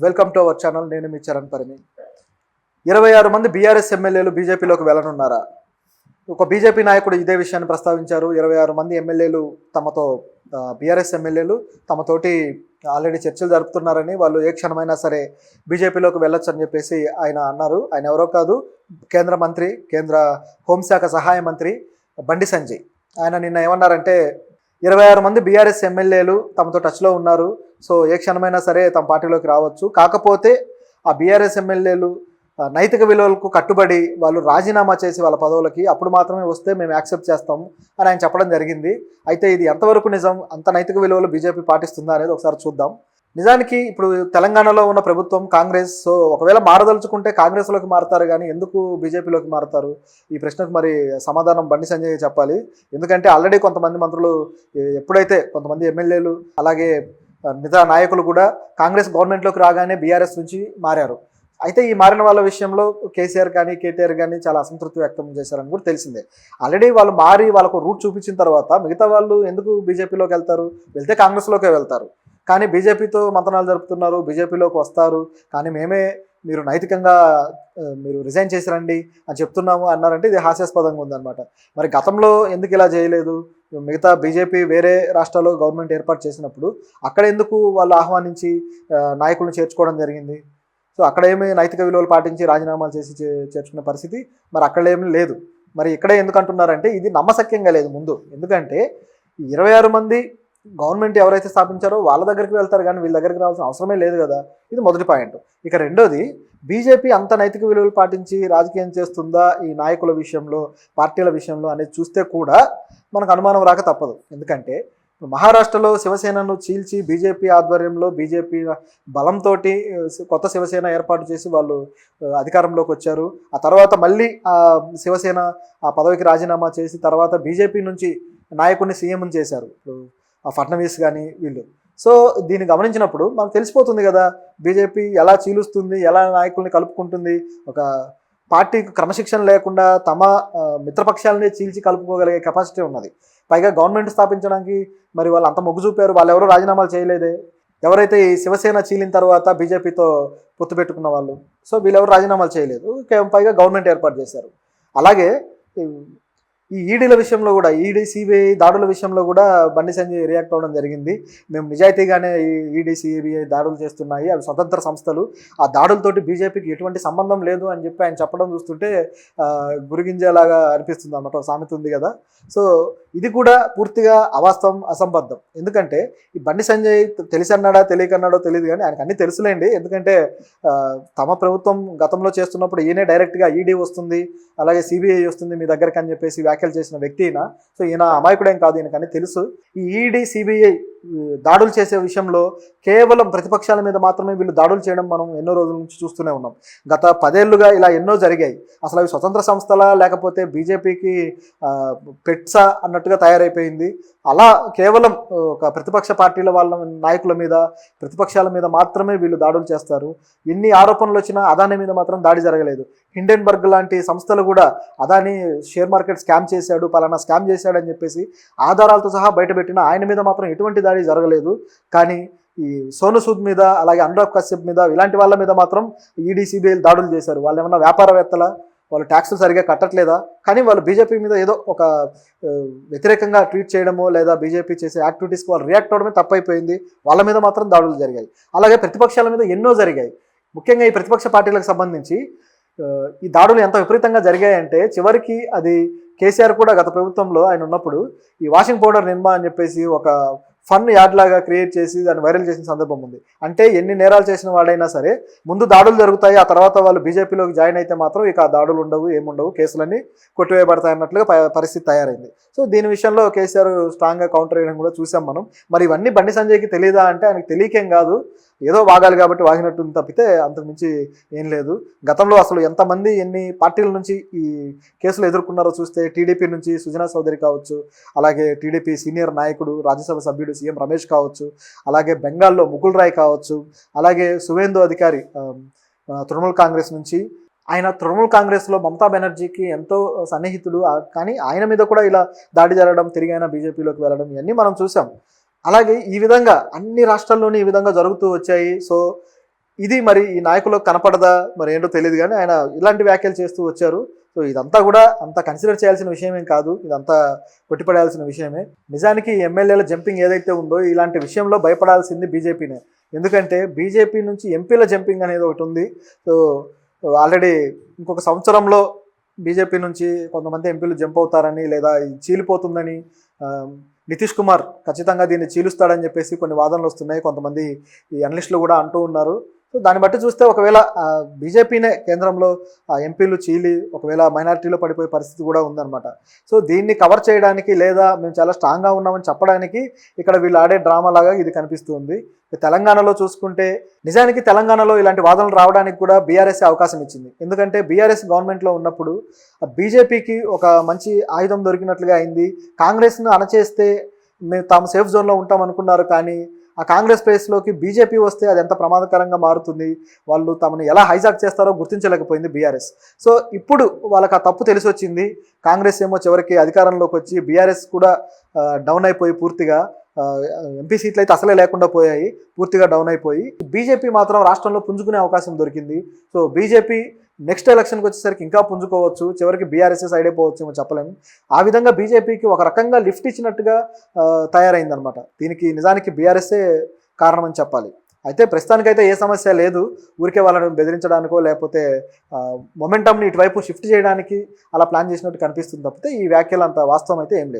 Welcome to our channel. నేను మీ చరణ్ పరిమి. 26 మంది BRS ఎమ్మెల్యేలు బీజేపీలోకి వెళ్ళనున్నారా? ఒక బీజేపీ నాయకుడు ఇదే విషయాన్ని ప్రస్తావించారు. 26 మంది ఎమ్మెల్యేలు తమతో బీఆర్ఎస్ ఎమ్మెల్యేలు తమతోటి ఆల్రెడీ చర్చలు జరుపుతున్నారని, వాళ్ళు ఏ క్షణమైనా సరే బీజేపీలోకి వెళ్ళొచ్చు అని చెప్పేసి ఆయన అన్నారు. ఆయన ఎవరో కాదు, కేంద్ర మంత్రి, కేంద్ర హోంశాఖ సహాయ మంత్రి బండి సంజయ్. ఆయన నిన్న ఏమన్నారంటే 26 మంది బీఆర్ఎస్ ఎమ్మెల్యేలు తమతో టచ్లో ఉన్నారు. సో ఏ క్షణమైనా సరే తమ పార్టీలోకి రావచ్చు. కాకపోతే ఆ బీఆర్ఎస్ ఎమ్మెల్యేలు నైతిక విలువలకు కట్టుబడి వాళ్ళు రాజీనామా చేసి వాళ్ళ పదవులకి అప్పుడు మాత్రమే వస్తే మేము యాక్సెప్ట్ చేస్తాము అని ఆయన చెప్పడం జరిగింది. అయితే ఇది ఎంతవరకు నిజం, అంత నైతిక విలువలు బీజేపీ పాటిస్తుందా అనేది ఒకసారి చూద్దాం. నిజానికి ఇప్పుడు తెలంగాణలో ఉన్న ప్రభుత్వం కాంగ్రెస్, సో ఒకవేళ మారదలుచుకుంటే కాంగ్రెస్లోకి మారుతారు, కానీ ఎందుకు బీజేపీలోకి మారుతారు? ఈ ప్రశ్నకు మరి సమాధానం బండి సంజయ్ చెప్పాలి. ఎందుకంటే ఆల్రెడీ కొంతమంది మంత్రులు, ఎప్పుడైతే కొంతమంది ఎమ్మెల్యేలు అలాగే మిగతా నాయకులు కూడా కాంగ్రెస్ గవర్నమెంట్లోకి రాగానే బీఆర్ఎస్ నుంచి మారారు. అయితే ఈ మారిన వాళ్ళ విషయంలో కేసీఆర్ కానీ కేటీఆర్ కానీ చాలా అసంతృప్తి వ్యక్తం చేశారని కూడా తెలిసిందే. ఆల్రెడీ వాళ్ళు మారి వాళ్ళకు రూట్ చూపించిన తర్వాత మిగతా వాళ్ళు ఎందుకు బీజేపీలోకి వెళ్తారు? వెళ్తే కాంగ్రెస్లోకే వెళ్తారు. కానీ బీజేపీతో మంతనాలు జరుపుతున్నారు, బీజేపీలోకి వస్తారు, కానీ మీరు నైతికంగా మీరు రిజైన్ చేసి రండి అని చెప్తున్నాము అన్నారంటే ఇది హాస్యాస్పదంగా ఉందన్నమాట. మరి గతంలో ఎందుకు ఇలా చేయలేదు? మిగతా బీజేపీ వేరే రాష్ట్రాల్లో గవర్నమెంట్ ఏర్పాటు చేసినప్పుడు అక్కడ ఎందుకు వాళ్ళు ఆహ్వానించి నాయకులను చేర్చుకోవడం జరిగింది? సో అక్కడ ఏమి నైతిక విలువలు పాటించి రాజీనామాలు చేసి చేర్చుకునే పరిస్థితి మరి అక్కడ ఏమీ లేదు. మరి ఇక్కడే ఎందుకు అంటున్నారంటే ఇది నమ్మశక్యంగా లేదు ముందు. ఎందుకంటే 26 మంది గవర్నమెంట్ ఎవరైతే స్థాపించారో వాళ్ళ దగ్గరికి వెళ్తారు, కానీ వీళ్ళ దగ్గరికి రావాల్సిన అవసరమే లేదు కదా. ఇది మొదటి పాయింట్. ఇక రెండోది, బీజేపీ అంత నైతిక విలువలు పాటించి రాజకీయం చేస్తుందా ఈ నాయకుల విషయంలో, పార్టీల విషయంలో అనేది చూస్తే కూడా మనకు అనుమానం రాక తప్పదు. ఎందుకంటే మహారాష్ట్రలో శివసేనను చీల్చి బీజేపీ ఆధ్వర్యంలో బీజేపీ బలంతో కొత్త శివసేన ఏర్పాటు చేసి వాళ్ళు అధికారంలోకి వచ్చారు. ఆ తర్వాత మళ్ళీ ఆ శివసేన ఆ పదవికి రాజీనామా చేసి తర్వాత బీజేపీ నుంచి నాయకుడిని సీఎంని చేశారు, ఇప్పుడు ఆ ఫడ్నవీస్ కానీ వీళ్ళు. సో దీన్ని గమనించినప్పుడు మనకు తెలిసిపోతుంది కదా బీజేపీ ఎలా చీలుస్తుంది, ఎలా నాయకుల్ని కలుపుకుంటుంది. ఒక పార్టీకి క్రమశిక్షణ లేకుండా తమ మిత్రపక్షాలనే చీల్చి కలుపుకోగలిగే కెపాసిటీ ఉన్నది. పైగా గవర్నమెంట్ స్థాపించడానికి మరి వాళ్ళు అంత మొగ్గు చూపారు. వాళ్ళు ఎవరో రాజీనామాలు చేయలేదే. ఎవరైతే ఈ శివసేన చీలిన తర్వాత బీజేపీతో పొత్తు పెట్టుకున్న వాళ్ళు, సో వీళ్ళెవరు రాజీనామాలు చేయలేదు, పైగా గవర్నమెంట్ ఏర్పాటు చేశారు. అలాగే ఈ ఈడీల విషయంలో కూడా, ఈడీ సిబిఐ దాడుల విషయంలో కూడా బండి సంజయ్ రియాక్ట్ అవ్వడం జరిగింది. మేము నిజాయితీగానే ఈ ఈడీ సిబిఐ దాడులు చేస్తున్నాయి, అవి స్వతంత్ర సంస్థలు, ఆ దాడులతోటి బీజేపీకి ఎటువంటి సంబంధం లేదు అని చెప్పి ఆయన చెప్పడం చూస్తుంటే గురిగింజలాగా అనిపిస్తుంది అన్నమాట. సామెత ఉంది కదా. సో ఇది కూడా పూర్తిగా అవాస్తవం, అసంబద్ధం. ఎందుకంటే ఈ బండి సంజయ్ తెలిసన్నాడా తెలియకన్నాడో తెలియదు, కానీ ఆయనకు అన్నీ తెలుసులేండి. ఎందుకంటే తమ ప్రభుత్వం గతంలో చేస్తున్నప్పుడు ఈయనే డైరెక్ట్గా ఈడీ వస్తుంది, అలాగే సిబిఐ వస్తుంది మీ దగ్గరికి అని చెప్పేసి వ్యాఖ్యలు చేసిన వ్యక్తి ఈయన. సో ఈయన అమాయకుడేం కాదు, ఈయనకని తెలుసు. ఈ ఈడీ సిబిఐ దాడులు చేసే విషయంలో కేవలం ప్రతిపక్షాల మీద మాత్రమే వీళ్ళు దాడులు చేయడం మనం ఎన్నో రోజుల నుంచి చూస్తూనే ఉన్నాం. గత 10 ఏళ్లుగా ఇలా ఎన్నో జరిగాయి. అసలు అవి స్వతంత్ర సంస్థలా లేకపోతే బీజేపీకి పెట్సా అన్నట్టుగా తయారైపోయింది. అలా కేవలం ఒక ప్రతిపక్ష పార్టీల వాళ్ళ నాయకుల మీద, ప్రతిపక్షాల మీద మాత్రమే వీళ్ళు దాడులు చేస్తారు. ఎన్ని ఆరోపణలు వచ్చినా అదానీ మీద మాత్రం దాడి జరగలేదు. హిండెన్బర్గ్ లాంటి సంస్థలు కూడా అదానీ షేర్ మార్కెట్ స్కామ్ చేశాడు, పలానా స్కామ్ చేశాడు అని చెప్పేసి ఆధారాలతో సహా బయటపెట్టిన ఆయన మీద మాత్రం ఎటువంటి దాడి జరగలేదు. కానీ ఈ సోను సూద్ మీద, అలాగే అనురాగ్ కశ్యప్ మీద, ఇలాంటి వాళ్ళ మీద మాత్రం ఈడీ సిబిఐ దాడులు చేశారు. వాళ్ళు ఏమన్నా వ్యాపారవేత్తల, వాళ్ళు ట్యాక్సులు సరిగా కట్టట్లేదా? కానీ వాళ్ళు బీజేపీ మీద ఏదో ఒక వ్యతిరేకంగా ట్వీట్ చేయడమో లేదా బీజేపీ చేసే యాక్టివిటీస్కి వాళ్ళు రియాక్ట్ అవ్వడమే తప్పైపోయింది. వాళ్ళ మీద మాత్రం దాడులు జరిగాయి. అలాగే ప్రతిపక్షాల మీద ఎన్నో జరిగాయి. ముఖ్యంగా ఈ ప్రతిపక్ష పార్టీలకు సంబంధించి ఈ దాడులు ఎంత విపరీతంగా జరిగాయంటే చివరికి అది కేసీఆర్ కూడా గత ప్రభుత్వంలో ఆయన ఉన్నప్పుడు ఈ వాషింగ్ పౌడర్ నిర్మా అని చెప్పేసి ఒక ఫన్ యాడ్ లాగా క్రియేట్ చేసి దాన్ని వైరల్ చేసిన సందర్భం ఉంది. అంటే ఎన్ని నేరాలు చేసిన వాడైనా సరే ముందు దాడులు జరుగుతాయి, ఆ తర్వాత వాళ్ళు బీజేపీలోకి జాయిన్ అయితే మాత్రం ఇక ఆ దాడులు ఉండవు, ఏముండవు, కేసులన్నీ కొట్టివేయబడతాయి అన్నట్లుగా పరిస్థితి తయారైంది. సో దీని విషయంలో కేసీఆర్ స్ట్రాంగ్గా కౌంటర్ వేయడం కూడా చూసాం మనం. మరి ఇవన్నీ బండి సంజయ్కి తెలియదా అంటే ఆయనకు తెలియకేం కాదు, ఏదో వాగాలి కాబట్టి వాగినట్టు తప్పితే అంతకుమించి ఏం లేదు. గతంలో అసలు ఎంతమంది ఎన్ని పార్టీల నుంచి ఈ కేసులు ఎదుర్కొన్నారో చూస్తే టీడీపీ నుంచి సుజనా చౌదరి కావచ్చు, అలాగే టీడీపీ సీనియర్ నాయకుడు రాజ్యసభ సభ్యుడు సీఎం రమేష్ కావచ్చు, అలాగే బెంగాల్లో ముకుల్ రాయ్ కావచ్చు, అలాగే సువేందు అధికారి తృణమూల్ కాంగ్రెస్ నుంచి, ఆయన తృణమూల్ కాంగ్రెస్లో మమతా బెనర్జీకి ఎంతో సన్నిహితుడు, కానీ ఆయన మీద కూడా ఇలా దాడి జరగడం, తిరిగి ఆయన బీజేపీలోకి వెళ్ళడం ఇవన్నీ మనం చూసాం. అలాగే ఈ విధంగా అన్ని రాష్ట్రాల్లోనూ ఈ విధంగా జరుగుతూ వచ్చాయి. సో ఇది మరి ఈ నాయకులకు కనపడదా మరి ఏంటో తెలియదు, కానీ ఆయన ఇలాంటి వ్యాఖ్యలు చేస్తూ వచ్చారు. సో ఇదంతా కూడా అంత కన్సిడర్ చేయాల్సిన విషయమేం కాదు, ఇదంతా కొట్టిపడాల్సిన విషయమే. నిజానికి ఎమ్మెల్యేల జంపింగ్ ఏదైతే ఉందో ఇలాంటి విషయంలో భయపడాల్సింది బీజేపీనే. ఎందుకంటే బీజేపీ నుంచి ఎంపీల జంపింగ్ అనేది ఒకటి ఉంది. సో ఆల్రెడీ ఇంకొక సంవత్సరంలో బీజేపీ నుంచి కొంతమంది ఎంపీలు జంప్ అవుతారని, లేదా చీలిపోతుందని, నితీష్ కుమార్ ఖచ్చితంగా దీన్ని చీలుస్తాడని చెప్పేసి కొన్ని వాదనలు వస్తున్నాయి. కొంతమంది ఈ అనలిస్టులు కూడా అంటూ ఉన్నారు. సో దాన్ని బట్టి చూస్తే ఒకవేళ బీజేపీనే కేంద్రంలో ఎంపీలు చీలి ఒకవేళ మైనారిటీలో పడిపోయే పరిస్థితి కూడా ఉందన్నమాట. సో దీన్ని కవర్ చేయడానికి, లేదా మేము చాలా స్ట్రాంగ్గా ఉన్నామని చెప్పడానికి ఇక్కడ వీళ్ళు ఆడే డ్రామా లాగా ఇది కనిపిస్తుంది. తెలంగాణలో చూసుకుంటే నిజానికి తెలంగాణలో ఇలాంటి వాదనలు రావడానికి కూడా బీఆర్ఎస్ అవకాశం ఇచ్చింది. ఎందుకంటే బీఆర్ఎస్ గవర్నమెంట్లో ఉన్నప్పుడు బీజేపీకి ఒక మంచి ఆయుధం దొరికినట్లుగా అయింది. కాంగ్రెస్ను అణచేస్తే మేము తాము సేఫ్ జోన్లో ఉంటాం అనుకున్నారు, కానీ ఆ కాంగ్రెస్ ప్లేస్లోకి బీజేపీ వస్తే అది ఎంత ప్రమాదకరంగా మారుతుంది, వాళ్ళు తమను ఎలా హైజాక్ చేస్తారో గుర్తించలేకపోయింది బీఆర్ఎస్. సో ఇప్పుడు వాళ్ళకి ఆ తప్పు తెలిసి వచ్చింది. కాంగ్రెస్ ఏమో చివరికి అధికారంలోకి వచ్చి బీఆర్ఎస్ కూడా డౌన్ అయిపోయి పూర్తిగా ఎంపీ సీట్లు అయితే అసలే లేకుండా పోయాయి, పూర్తిగా డౌన్ అయిపోయి బీజేపీ మాత్రం రాష్ట్రంలో పుంజుకునే అవకాశం దొరికింది. సో బీజేపీ నెక్స్ట్ ఎలక్షన్కి వచ్చేసరికి ఇంకా పుంజుకోవచ్చు, చివరికి బీఆర్ఎస్ సైడ్ అయిపోవచ్చు ఏమో చెప్పలేము. ఆ విధంగా బీజేపీకి ఒక రకంగా లిఫ్ట్ ఇచ్చినట్టుగా తయారైందనమాట. దీనికి నిజానికి బీఆర్ఎస్ఏ కారణం అని చెప్పాలి. అయితే ప్రస్తుతానికైతే ఏ సమస్య లేదు, ఊరికే వాళ్ళని బెదిరించడానికో లేకపోతే మొమెంటమ్ని ఇటువైపు షిఫ్ట్ చేయడానికి అలా ప్లాన్ చేసినట్టు కనిపిస్తుంది తప్పితే ఈ వ్యాఖ్యలు అంత వాస్తవం అయితే ఏం లేదు.